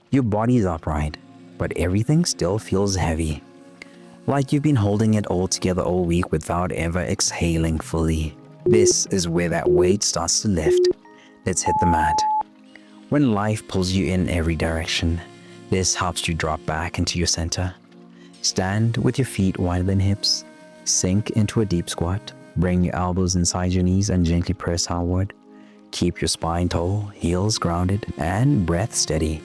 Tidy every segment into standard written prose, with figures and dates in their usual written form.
Your body is upright, but everything still feels heavy. Like you've been holding it all together all week without ever exhaling fully. This is where that weight starts to lift. Let's hit the mat. When life pulls you in every direction, this helps you drop back into your center. Stand with your feet wider than hips. Sink into a deep squat. Bring your elbows inside your knees and gently press outward. Keep your spine tall, heels grounded, and breath steady.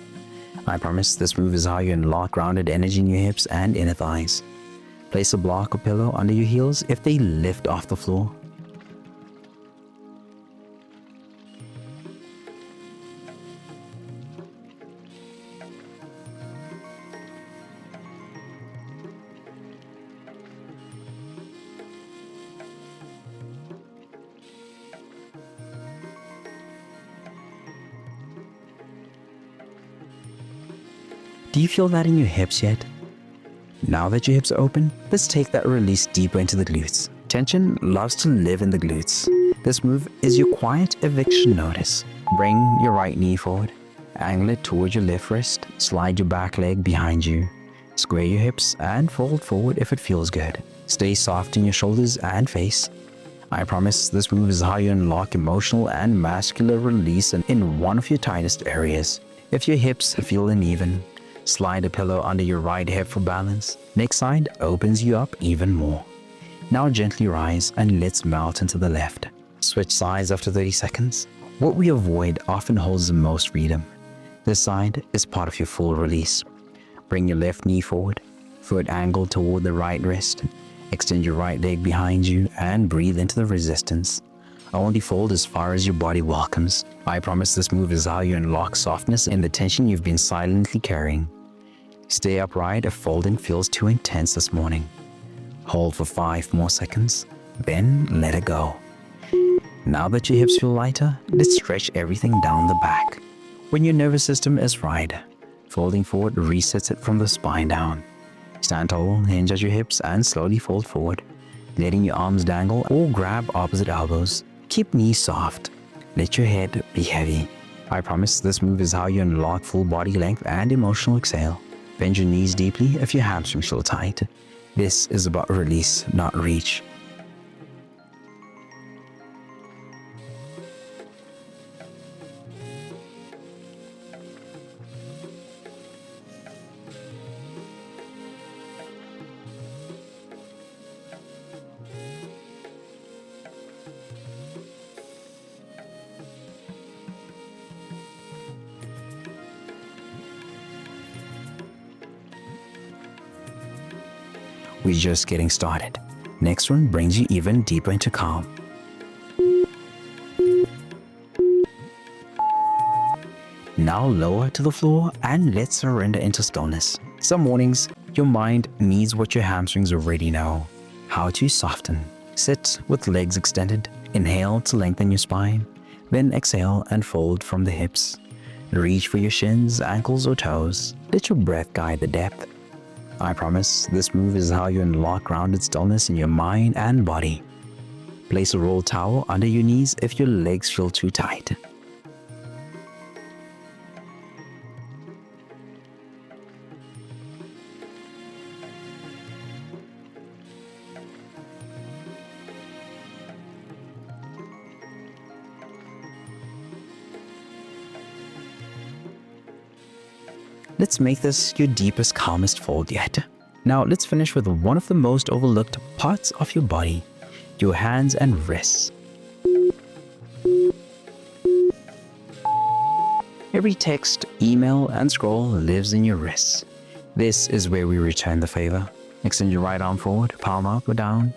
I promise this move is how you unlock grounded energy in your hips and inner thighs. Place a block or pillow under your heels if they lift off the floor. Do you feel that in your hips yet? Now that your hips are open, let's take that release deeper into the glutes. Tension loves to live in the glutes. This move is your quiet eviction notice. Bring your right knee forward. Angle it toward your left wrist. Slide your back leg behind you. Square your hips and fold forward if it feels good. Stay soft in your shoulders and face. I promise this move is how you unlock emotional and muscular release in one of your tightest areas. If your hips feel uneven, slide a pillow under your right hip for balance. Next side opens you up even more. Now gently rise and let's melt into the left. Switch sides after 30 seconds. What we avoid often holds the most freedom. This side is part of your full release. Bring your left knee forward, foot angled toward the right wrist. Extend your right leg behind you and breathe into the resistance. Only fold as far as your body welcomes. I promise this move is how you unlock softness in the tension you've been silently carrying. Stay upright if folding feels too intense this morning. Hold for 5 more seconds, then let it go. Now that your hips feel lighter, let's stretch everything down the back. When your nervous system is right, folding forward resets it from the spine down. Stand tall, hinge at your hips, and slowly fold forward, letting your arms dangle or grab opposite elbows. Keep knees soft. Let your head be heavy. I promise this move is how you unlock full body length and emotional exhale. Bend your knees deeply if your hamstrings feel tight. This is about release, not reach. We're just getting started. Next one brings you even deeper into calm. Now lower to the floor and let's surrender into stillness. Some mornings, your mind needs what your hamstrings already know: how to soften. Sit with legs extended. Inhale to lengthen your spine. Then exhale and fold from the hips. Reach for your shins, ankles, or toes. Let your breath guide the depth. I promise this move is how you unlock grounded stillness in your mind and body. Place a rolled towel under your knees if your legs feel too tight. Let's make this your deepest, calmest fold yet. Now let's finish with one of the most overlooked parts of your body: your hands and wrists. Every text, email, and scroll lives in your wrists. This is where we return the favor. Extend your right arm forward, palm up or down.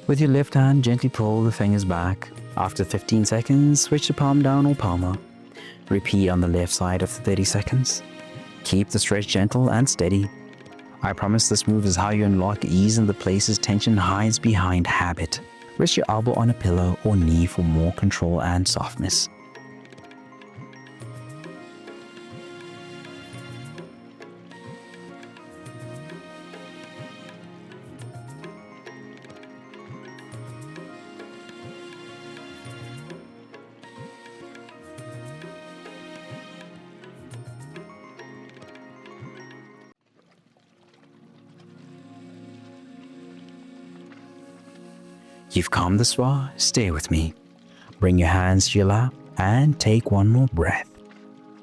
With your left hand, gently pull the fingers back. After 15 seconds, switch the palm down or palm up. Repeat on the left side after 30 seconds. Keep the stretch gentle and steady. I promise this move is how you unlock ease in the places tension hides behind habit. Rest your elbow on a pillow or knee for more control and softness. You've come this far, stay with me. Bring your hands to your lap and take one more breath.